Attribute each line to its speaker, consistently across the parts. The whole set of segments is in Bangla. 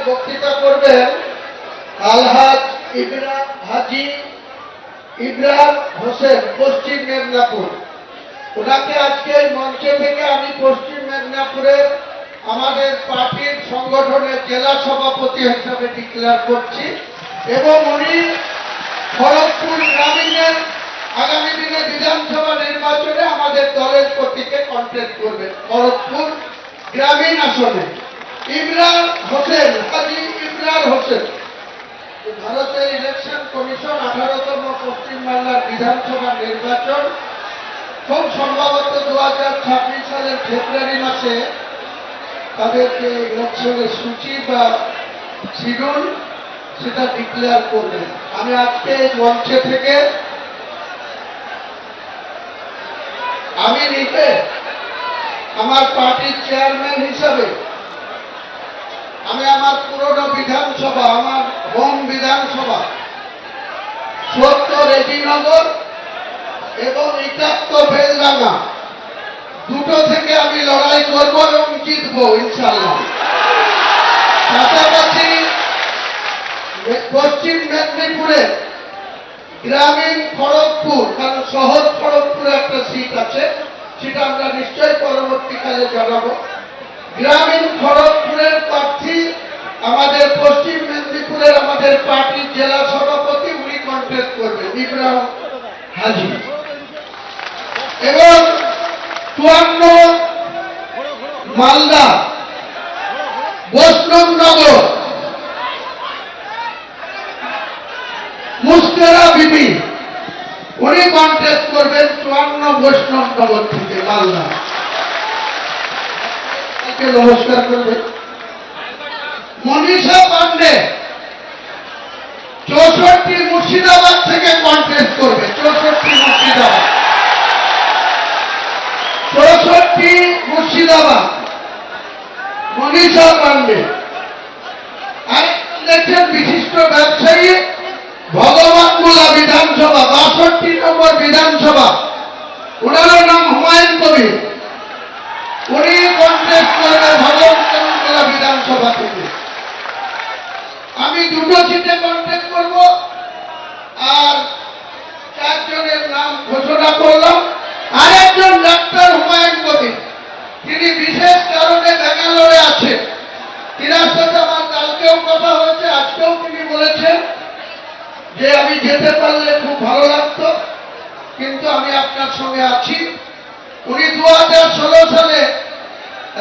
Speaker 1: বক্তৃতা করবেন আলহাজ হাজী ইব্রাহিম হোসেন, পশ্চিম মেদিনীপুর। ওনাকে আজকে মঞ্চে থেকে আমি পশ্চিম মেদিনীপুরের আমাদের পার্টির সংগঠনের জেলা সভাপতি হিসাবে ডিক্লেয়ার করছি এবং উনি খড়গপুর গ্রামীণের আগামী দিনে বিধানসভা নির্বাচনে আমাদের দলের প্রতীকে কন্টেস্ট করবেন। খড়গপুর গ্রামীণ আসনে ইমরান হোসেন, হাজী ইমরান হোসেন। ভারতের ইলেকশন কমিশন 18তম পশ্চিমবাংলার বিধানসভা নির্বাচন খুব সম্ভবত 2026 সালের ফেব্রুয়ারি মাসে তাদের যে ইলেকশনের সূচি বা শিডিউল সেটা ডিক্লেয়ার করবেন। আমি আজকে মঞ্চে থেকে আমি নিজে আমার পার্টির চেয়ারম্যান হিসাবে আমি আমার পুরনো বিধানসভা, আমার হোম বিধানসভা ৭০ রেজিনগর এবং ৭১ বেলডাঙ্গা দুটো থেকে আমি লড়াই করব এবং জিতবো ইনশাআল্লাহ। পাশাপাশি পশ্চিম মেদিনীপুরে গ্রামীণ খড়গপুর, কারণ শহর খড়গপুরে একটা সিট আছে, সেটা আমরা নিশ্চয়ই পরবর্তীকালে জানাবো। গ্রামীণ খড়গপুরের প্রার্থী আমাদের পশ্চিম মেদিনীপুরের আমাদের পার্টির জেলা সভাপতি, উনি কন্টেস্ট করবেন, ইব্রাহিম হাজী। এবং ৫৪ মালদা বৈষ্ণবনগর মুস্তেরা বিবি, উনি কন্টেস্ট করবেন ৫৪ বৈষ্ণবনগর থেকে মালদা। নমস্কার করবেন। মনীষা পান্ডে ৬৪ মুর্শিদাবাদ থেকে কন্টেস্ট করবে। ৬৪ মুর্শিদাবাদ মনীষা পান্ডে। আর দেখছেন বিশিষ্ট ব্যবসায়ী ভগবানগোলা বিধানসভা ৬২ নম্বর বিধানসভা, ওনার নাম হুমায়ুন কবির, উনি কন্টেস্ট করবে ভগবানগোলা বিধানসভা থেকে। আমি দুটো সিটে কন্টেস্ট করব আর 4 জনের নাম ঘোষণা করলাম। আরেকজন ডাক্তার হুমায়ুন কবির, তিনি বিশেষ কারণে ব্যাঙ্গালোরে আছেন। তিনার সাথে আমার কালকেও কথা হয়েছে, আজকেও তিনি বলেছেন যে আমি যেতে পারলে খুব ভালো লাগতো, কিন্তু আমি আপনার সঙ্গে আছি। উনি 2016 সালে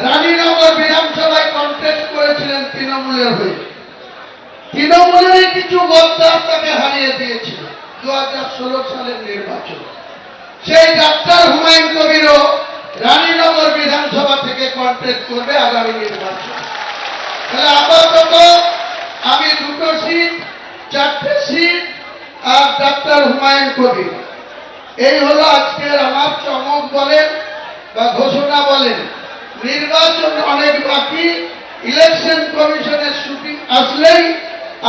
Speaker 1: রানীনগর বিধানসভায় কন্টেস্ট করেছিলেন তৃণমূলের হয়ে। তৃণমূলের কিছু গদ্দার তাকে হারিয়ে দিয়েছিল 2016 সালের নির্বাচন। সেই ডাক্তার হুমায়ুন কবিরও রানীনগর বিধানসভা থেকে কন্টেস্ট করবে আগামী নির্বাচন। তাহলে আপাতত আমি দুটো সিট, 4টে সিট আর ডাক্তার হুমায়ুন কবির। এই হলো আজকের আমার চমক বলেন বা ঘোষণা বলেন। নির্বাচন অনেক বাকি, ইলেকশন কমিশনের শুটিং আসলেই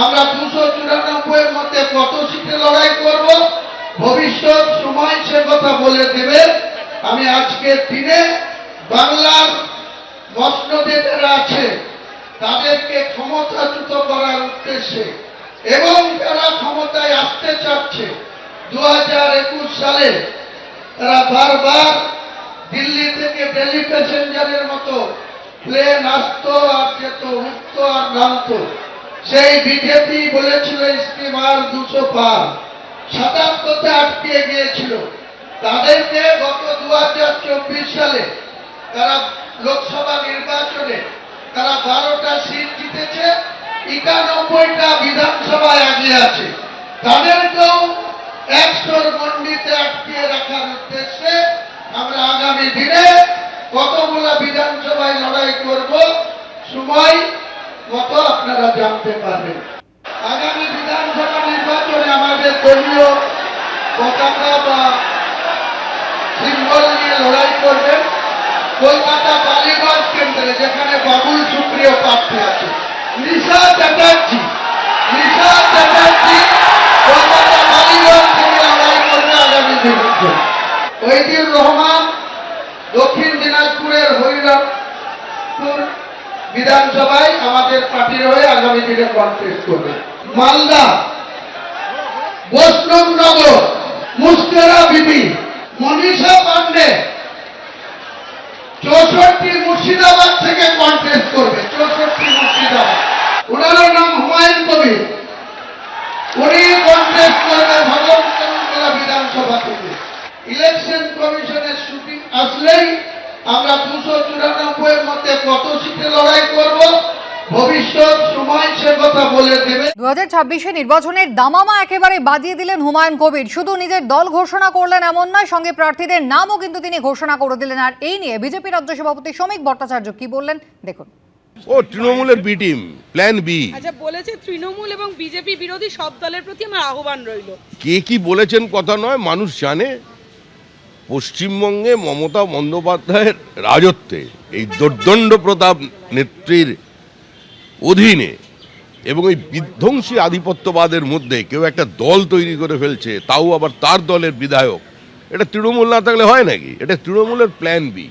Speaker 1: আমরা 294 মধ্যে কত সিটে লড়াই করব ভবিষ্যৎ সময় সে কথা বলে দেবে। আমি আজকের দিনে বাংলার মসনদে যারা আছে তাদেরকে ক্ষমতাচ্যুত করার উদ্দেশ্যে এবং যারা ক্ষমতায় আসতে চাচ্ছে 2021 সালে তারা বারবার দিল্লি থেকে দিল্লি প্যাসেঞ্জারের মতো প্লেন আসতো আর যেত, উঠতো আর নামতো। সেই বিজেপি বলেছিল স্টিমার 200 পার, 77তে আটকে গিয়েছিল। তাদেরকে গত 2024 সালে তারা লোকসভা নির্বাচনে তারা 12টা সিট জিতেছে, 91টা বিধানসভায় এগিয়ে আছে। তাদেরকেও 100 গণ্ডিতে আটকিয়ে রাখার উদ্দেশ্যে আমরা আগামী দিনে কতগুলো বিধানসভায় লড়াই করব সময় মতো আপনারা জানতে পারবেন। আগামী বিধানসভা নির্বাচনে আমাদের দলীয় পতাকা বা সিম্বল নিয়ে লড়াই করবেন কলকাতা বালিগঞ্জ কেন্দ্রে, যেখানে বাবুল সুপ্রিয় প্রার্থী আছে। নিশা চ্যাটার্জি কলকাতা বালিগঞ্জ থেকে লড়াই করবে আগামী নির্বাচন। ওহিদুর রহমান দক্ষিণ দিনাজপুরের হরিরামপুর বিধানসভায় আমাদের পার্টির হয়ে আগামী দিনে কন্টেস্ট করবে। মালদা, বৈষ্ণবনগর, মুস্কেরা বিবি, মনীষা পান্ডে 64 মুর্শিদাবাদ থেকে কন্টেস্ট করবে। 64 মুর্শিদাবাদ। ওনার নাম হুমায়ুন কবির, উনি কন্টেস্ট করবে ভগবান বিধানসভা থেকে। ইলেকশন কমিশনের শুটিং আসলেই আমরা 294 মধ্যে কত সিটে লড়াই করব, ভবিষ্যৎ সময় সে কথা বলে দেবে।
Speaker 2: 2026 নির্বাচনের দামামা একেবারে বাজিয়ে দিলেন হুমায়ুন কবির। শুধু নিজের দল ঘোষণা করলেন এমন নয়, সঙ্গে প্রার্থীদের নামও কিন্তু তিনি ঘোষণা করে দিলেন। আর এই নিয়ে বিজেপি রাজ্য সভাপতি শ্রমিক ভট্টাচার্য কি বললেন দেখুন।
Speaker 3: ও তৃণমূলের বি টিম, প্ল্যান বি।
Speaker 4: আচ্ছা, বলেছে তৃণমূল এবং বিজেপি বিরোধী সব দলের প্রতি আমার আহ্বান রইল।
Speaker 3: কে কি বলেছেন কথা নয়, মানুষ জানে। পশ্চিমবঙ্গে মমতা বন্দ্যোপাধ্যায়ের রাজত্বে, এই দোর্দণ্ড প্রতাপ নেত্রীর অধীনে এবং এই বিধ্বংসী আধিপত্যবাদের মধ্যে কেউ একটা দল তৈরি করে ফেলছে, তাও আবার তার দলের বিধায়ক। এটা তৃণমূল না থাকলে হয় নাকি? এটা তৃণমূলের প্ল্যান বি।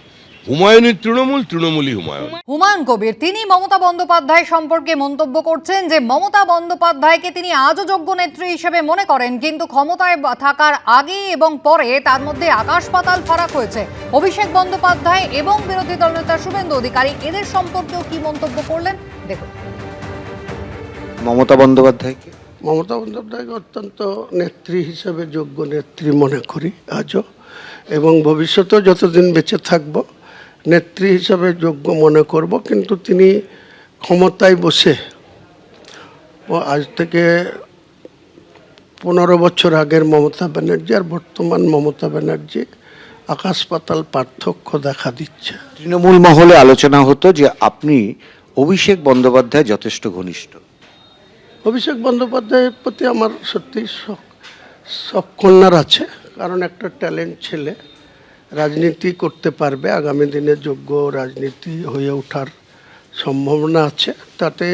Speaker 3: হুমায়ুনই তৃণমূল, তৃণমূলই হুমায়ুন।
Speaker 2: হুমায়ুন কবির তিনি মমতা বন্দ্যোপাধ্যায় সম্পর্কে মন্তব্য করছেন যে মমতা বন্দ্যোপাধ্যায়কে তিনি আজও যোগ্য নেত্রী হিসেবে মনে করেন, কিন্তু ক্ষমতায় থাকার আগে এবং পরে তার মধ্যে আকাশ পাতাল ফারাক হয়েছে। অভিষেক বন্দ্যোপাধ্যায় এবং বিরোধী দলনেতা শুভেন্দু অধিকারী এদের সম্পর্কেও কি মন্তব্য করলেন দেখুন।
Speaker 5: মমতা বন্দ্যোপাধ্যায়কে
Speaker 6: অত্যন্ত নেত্রী হিসেবে যোগ্য নেত্রী মনে করি আজও, এবং ভবিষ্যতেও যতদিন বেঁচে থাকব নেত্রী হিসাবে যোগ্য মনে করব। কিন্তু তিনি ক্ষমতায় বসে আজ থেকে 15 বছর আগের মমতা ব্যানার্জি আর বর্তমান মমতা ব্যানার্জি আকাশ পাতাল পার্থক্য দেখা দিচ্ছে।
Speaker 5: তৃণমূল মহলে আলোচনা হতো যে আপনি অভিষেক বন্দ্যোপাধ্যায় যথেষ্ট ঘনিষ্ঠ।
Speaker 6: অভিষেক বন্দ্যোপাধ্যায়ের প্রতি আমার সত্যি সব কন্যার আছে, কারণ একটা ট্যালেন্ট ছেলে, রাজনীতি করতে পারবে, আগামী দিনে যোগ্য রাজনীতি হয়ে ওঠার সম্ভাবনা আছে। তাতে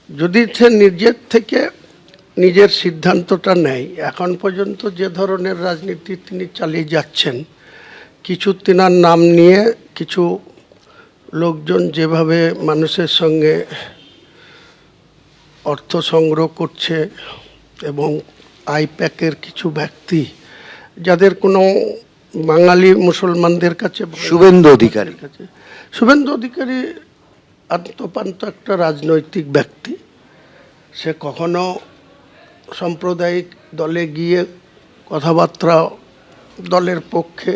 Speaker 6: যদি সে নিজের থেকে নিজের সিদ্ধান্তটা নেয়, এখন পর্যন্ত যে ধরনের রাজনীতি তিনি চালিয়ে যাচ্ছেন, কিছু তিনার নাম নিয়ে কিছু লোকজন যেভাবে মানুষের সঙ্গে অর্থ সংগ্রহ করছে, এবং আইপ্যাকের কিছু ব্যক্তি যাদের কোনো বাঙালি মুসলমানদের কাছে,
Speaker 5: শুভেন্দু অধিকারী আন্তপান্ত একটা রাজনৈতিক ব্যক্তি। সে কখনো সাম্প্রদায়িক দলে গিয়ে কথাবার্তা দলের পক্ষে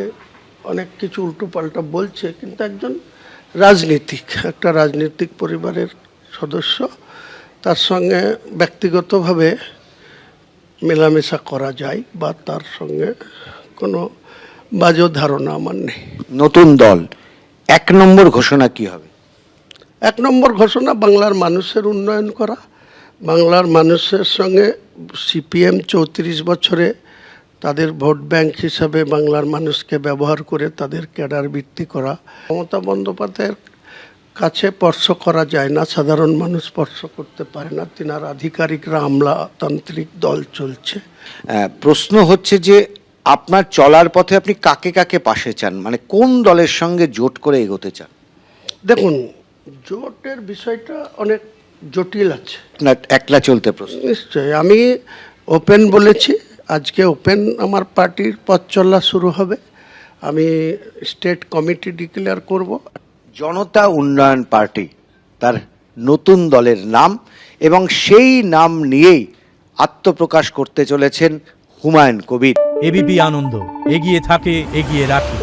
Speaker 5: অনেক কিছু উল্টোপাল্টা বলছে, কিন্তু একজন একটা রাজনৈতিক পরিবারের সদস্য। তার সঙ্গে ব্যক্তিগতভাবে মেলামেশা করা যায় বা তার সঙ্গে কোনো বাজে ধারণা আমার নেই। নতুন দল 1 নম্বর ঘোষণা কি হবে?
Speaker 6: 1 নম্বর ঘোষণা বাংলার মানুষের উন্নয়ন করা, বাংলার মানুষের সঙ্গে সিপিএম 34 বছরে তাদের ভোট ব্যাংক হিসাবে বাংলার মানুষকে ব্যবহার করে তাদের ক্যাডার বৃদ্ধি করা। মমতা বন্দ্যোপাধ্যায়ের কাছে স্পর্শ করা যায় না, সাধারণ মানুষ স্পর্শ করতে পারে না, তিনার আধিকারিকরা আমলাতান্ত্রিক দল চলছে।
Speaker 5: প্রশ্ন হচ্ছে যে আপনার চলার পথে আপনি কাকে কাকে পাশে চান, মানে কোন দলের সঙ্গে জোট করে এগোতে চান?
Speaker 6: দেখুন, জোটের বিষয়টা অনেক জটিল আছে,
Speaker 5: না একলা চলতে প্রশ্ন।
Speaker 6: নিশ্চয়ই আমি ওপেন বলেছি, আজকে ওপেন আমার পার্টির পথ চলা শুরু হবে। আমি স্টেট কমিটি ডিক্লেয়ার করব।
Speaker 5: জনতা উন্নয়ন পার্টি তার নতুন দলের নাম, এবং সেই নাম নিয়েই আত্মপ্রকাশ করতে চলেছেন হুমায়ুন কবির।
Speaker 7: এবিপি আনন্দ, এগিয়ে থাকে, এগিয়ে রাখে।